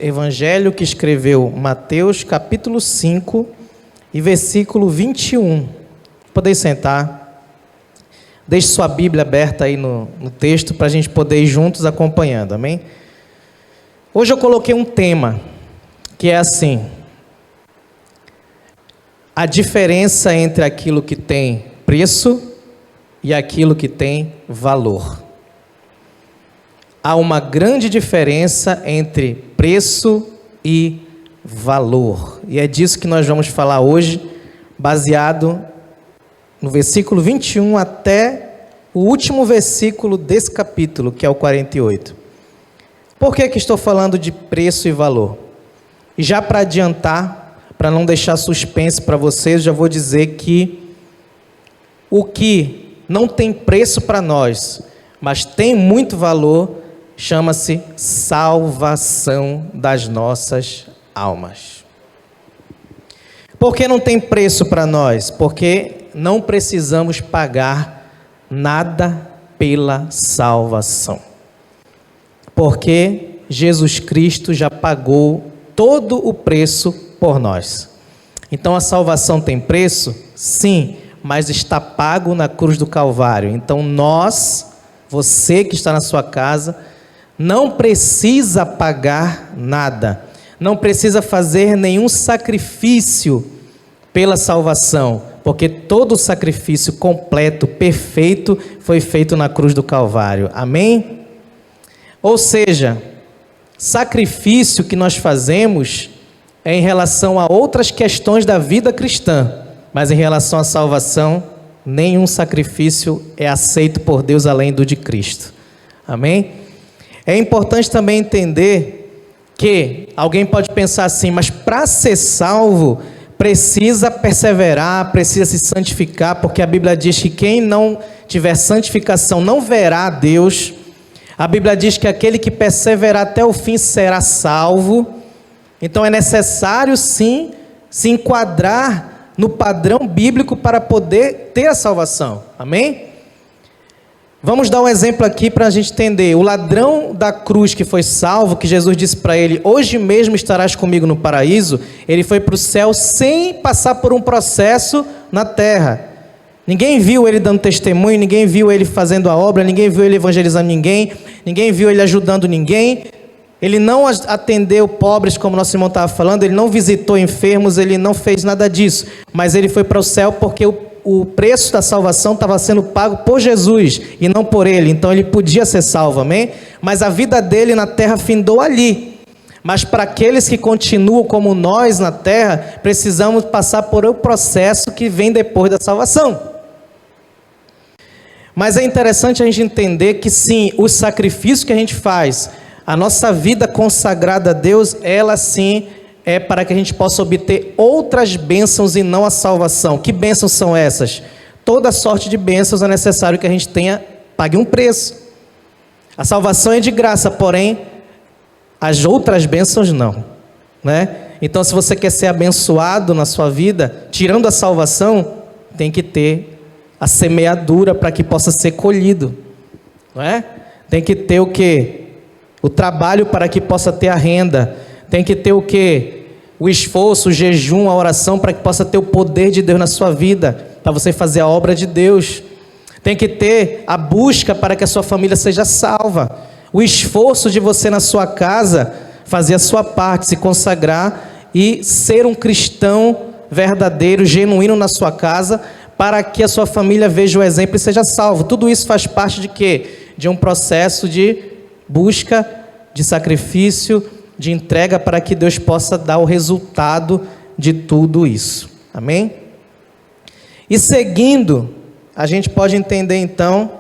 Evangelho que escreveu Mateus, capítulo 5 e versículo 21. Podem sentar. Deixe sua Bíblia aberta aí no texto para a gente poder ir juntos acompanhando, amém? Hoje eu coloquei um tema que é assim: a diferença entre aquilo que tem preço e aquilo que tem valor. Há uma grande diferença entre preço e valor. E é disso que nós vamos falar hoje, baseado no versículo 21 até o último versículo desse capítulo, que é o 48. Por que estou falando de preço e valor? E já para adiantar, para não deixar suspense para vocês, já vou dizer que o que não tem preço para nós, mas tem muito valor, chama-se salvação das nossas almas. Por que não tem preço para nós? Porque não precisamos pagar nada pela salvação. Porque Jesus Cristo já pagou todo o preço por nós. Então a salvação tem preço? Sim, mas está pago na cruz do Calvário. Então você que está na sua casa, não precisa pagar nada, não precisa fazer nenhum sacrifício pela salvação, porque todo o sacrifício completo, perfeito, foi feito na cruz do Calvário, amém? Ou seja, sacrifício que nós fazemos é em relação a outras questões da vida cristã, mas em relação à salvação, nenhum sacrifício é aceito por Deus além do de Cristo, amém? É importante também entender que alguém pode pensar assim, mas para ser salvo, precisa perseverar, precisa se santificar, porque a Bíblia diz que quem não tiver santificação não verá a Deus. A Bíblia diz que aquele que perseverar até o fim será salvo. Então é necessário sim se enquadrar no padrão bíblico para poder ter a salvação, amém? Vamos dar um exemplo aqui para a gente entender. O ladrão da cruz que foi salvo, que Jesus disse para ele, hoje mesmo estarás comigo no paraíso, ele foi para o céu sem passar por um processo na terra. Ninguém viu ele dando testemunho, ninguém viu ele fazendo a obra, ninguém viu ele evangelizando ninguém viu ele ajudando ninguém. Ele não atendeu pobres, como nosso irmão estava falando, ele não visitou enfermos, ele não fez nada disso. Mas ele foi para o céu porque o preço da salvação estava sendo pago por Jesus e não por ele, então ele podia ser salvo, amém? Mas a vida dele na terra findou ali. Mas para aqueles que continuam como nós na terra, precisamos passar por um processo que vem depois da salvação. Mas é interessante a gente entender que sim, o sacrifício que a gente faz, a nossa vida consagrada a Deus, ela sim é para que a gente possa obter outras bênçãos e não a salvação. Que bênçãos são essas? Toda sorte de bênçãos é necessário que a gente pague um preço. A salvação é de graça, porém, as outras bênçãos não, né? Então, se você quer ser abençoado na sua vida, tirando a salvação, tem que ter a semeadura para que possa ser colhido, não é? Tem que ter o quê? O trabalho para que possa ter a renda. Tem que ter o quê? O esforço, o jejum, a oração, para que possa ter o poder de Deus na sua vida, para você fazer a obra de Deus. Tem que ter a busca para que a sua família seja salva. O esforço de você na sua casa, fazer a sua parte, se consagrar e ser um cristão verdadeiro, genuíno na sua casa, para que a sua família veja o exemplo e seja salvo. Tudo isso faz parte de quê? De um processo de busca, de sacrifício, de entrega para que Deus possa dar o resultado de tudo isso. Amém? E seguindo, a gente pode entender então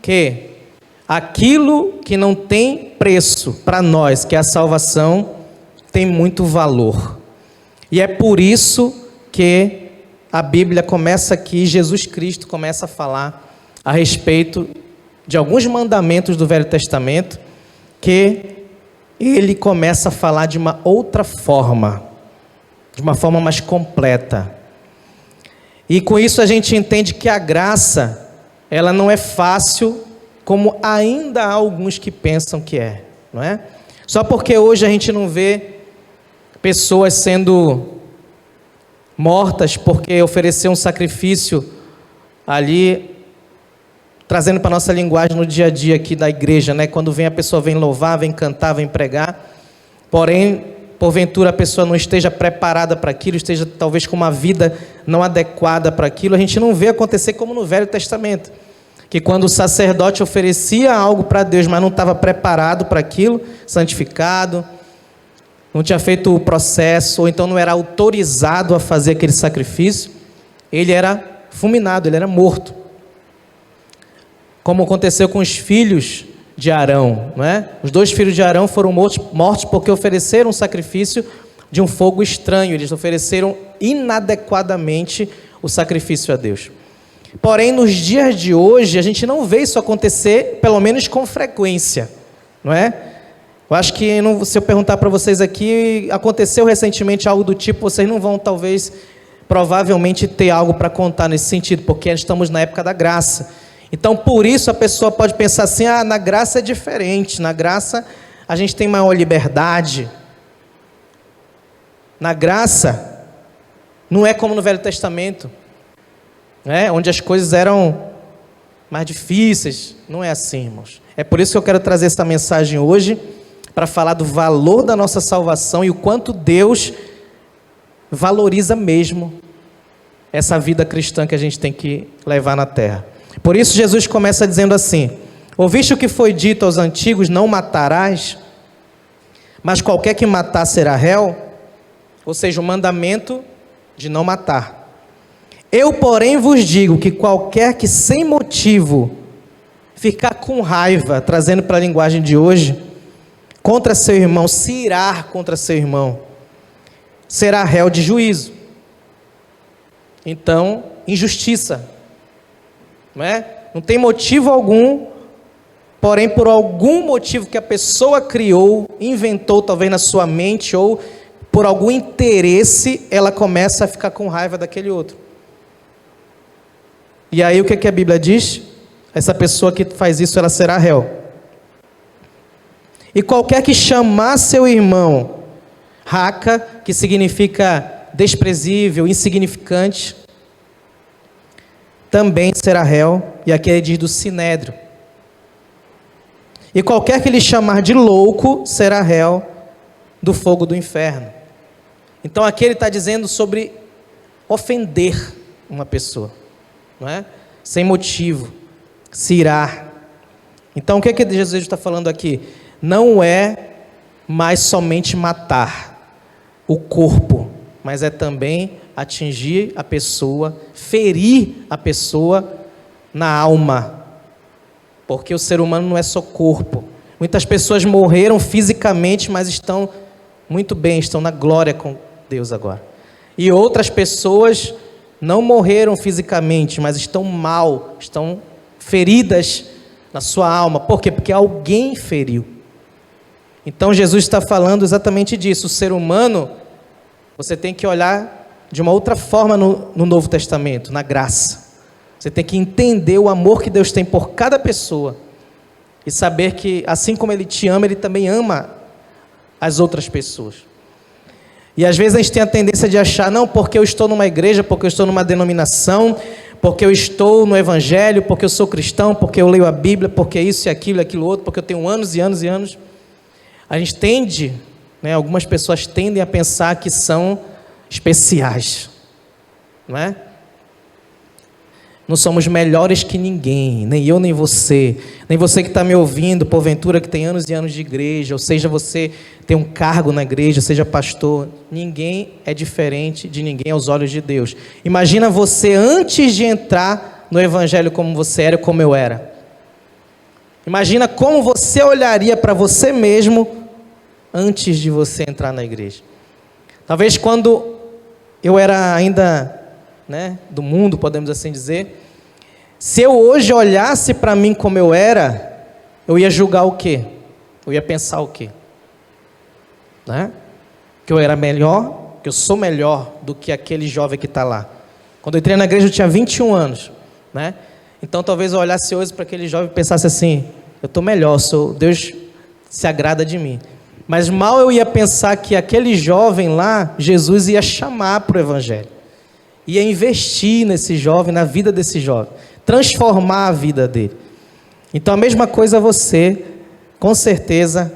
que aquilo que não tem preço para nós, que é a salvação, tem muito valor. E é por isso que a Bíblia começa aqui, Jesus Cristo começa a falar a respeito de alguns mandamentos do Velho Testamento, que ele começa a falar de uma outra forma, de uma forma mais completa. E com isso a gente entende que a graça, ela não é fácil, como ainda há alguns que pensam que é, não é? Só porque hoje a gente não vê pessoas sendo mortas porque oferecer um sacrifício ali, trazendo para a nossa linguagem no dia a dia aqui da igreja, né? Quando vem a pessoa, vem louvar, vem cantar, vem pregar, porém, porventura a pessoa não esteja preparada para aquilo, esteja talvez com uma vida não adequada para aquilo, a gente não vê acontecer como no Velho Testamento, que quando o sacerdote oferecia algo para Deus, mas não estava preparado para aquilo, santificado, não tinha feito o processo, ou então não era autorizado a fazer aquele sacrifício, ele era fulminado, ele era morto. Como aconteceu com os filhos de Arão, não é? Os 2 filhos de Arão foram mortos porque ofereceram um sacrifício de um fogo estranho, eles ofereceram inadequadamente o sacrifício a Deus. Porém, nos dias de hoje, a gente não vê isso acontecer, pelo menos com frequência, não é? Eu acho que se eu perguntar para vocês aqui, aconteceu recentemente algo do tipo, vocês não vão talvez, provavelmente ter algo para contar nesse sentido, porque estamos na época da graça. Então, por isso a pessoa pode pensar assim, na graça é diferente, na graça a gente tem maior liberdade. Na graça, não é como no Velho Testamento, né? Onde as coisas eram mais difíceis. Não é assim, irmãos. É por isso que eu quero trazer essa mensagem hoje, para falar do valor da nossa salvação e o quanto Deus valoriza mesmo essa vida cristã que a gente tem que levar na terra. Por isso Jesus começa dizendo assim: ouviste o que foi dito aos antigos, não matarás, mas qualquer que matar será réu, ou seja, o mandamento de não matar. Eu, porém, vos digo que qualquer que sem motivo ficar com raiva, trazendo para a linguagem de hoje, contra seu irmão, se irar contra seu irmão, será réu de juízo. Então, injustiça, não é? Não tem motivo algum, porém por algum motivo que a pessoa criou, inventou talvez na sua mente, ou por algum interesse, ela começa a ficar com raiva daquele outro. E aí o que a Bíblia diz? Essa pessoa que faz isso, ela será réu. E qualquer que chamar seu irmão raca, que significa desprezível, insignificante, também será réu, e aqui ele diz do sinédrio. E qualquer que lhe chamar de louco, será réu do fogo do inferno. Então aqui ele está dizendo sobre ofender uma pessoa, não é? Sem motivo, se irar. Então o que Jesus está falando aqui? Não é mais somente matar o corpo, mas é também atingir a pessoa, ferir a pessoa na alma, porque o ser humano não é só corpo. Muitas pessoas morreram fisicamente, mas estão muito bem, estão na glória com Deus agora. E outras pessoas não morreram fisicamente, mas estão mal, estão feridas na sua alma. Por quê? Porque alguém feriu. Então Jesus está falando exatamente disso. O ser humano, você tem que olhar de uma outra forma no Novo Testamento, na graça. Você tem que entender o amor que Deus tem por cada pessoa e saber que assim como Ele te ama, Ele também ama as outras pessoas. E às vezes a gente tem a tendência de achar, não, porque eu estou numa igreja, porque eu estou numa denominação, porque eu estou no Evangelho, porque eu sou cristão, porque eu leio a Bíblia, porque isso e aquilo outro, porque eu tenho anos e anos e anos. A gente tende, né, algumas pessoas tendem a pensar que são especiais, não é? Não somos melhores que ninguém, nem eu nem você que está me ouvindo, porventura que tem anos e anos de igreja, ou seja, você tem um cargo na igreja, seja pastor, ninguém é diferente de ninguém aos olhos de Deus. Imagina você antes de entrar no Evangelho como você era, como eu era. Imagina como você olharia para você mesmo antes de você entrar na igreja. Talvez quando eu era ainda, né, do mundo, podemos assim dizer, se eu hoje olhasse para mim como eu era, eu ia julgar o quê? Eu ia pensar o quê? Né? Que eu era melhor, que eu sou melhor do que aquele jovem que está lá. Quando eu entrei na igreja eu tinha 21 anos, né? Então talvez eu olhasse hoje para aquele jovem e pensasse assim, eu estou melhor, Deus se agrada de mim. Mas mal eu ia pensar que aquele jovem lá, Jesus ia chamar para o Evangelho. Ia investir nesse jovem, na vida desse jovem. Transformar a vida dele. Então a mesma coisa você, com certeza,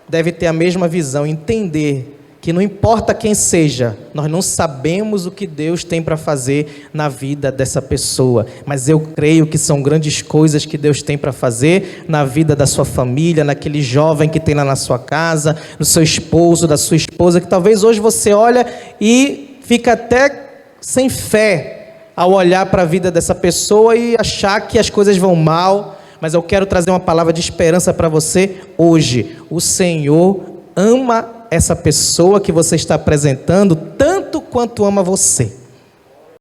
deve ter a mesma visão. Entender que não importa quem seja, nós não sabemos o que Deus tem para fazer na vida dessa pessoa, mas eu creio que são grandes coisas que Deus tem para fazer na vida da sua família, naquele jovem que tem lá na sua casa, no seu esposo, da sua esposa, que talvez hoje você olha e fica até sem fé ao olhar para a vida dessa pessoa e achar que as coisas vão mal, mas eu quero trazer uma palavra de esperança para você hoje. O Senhor ama essa pessoa que você está apresentando tanto quanto ama você.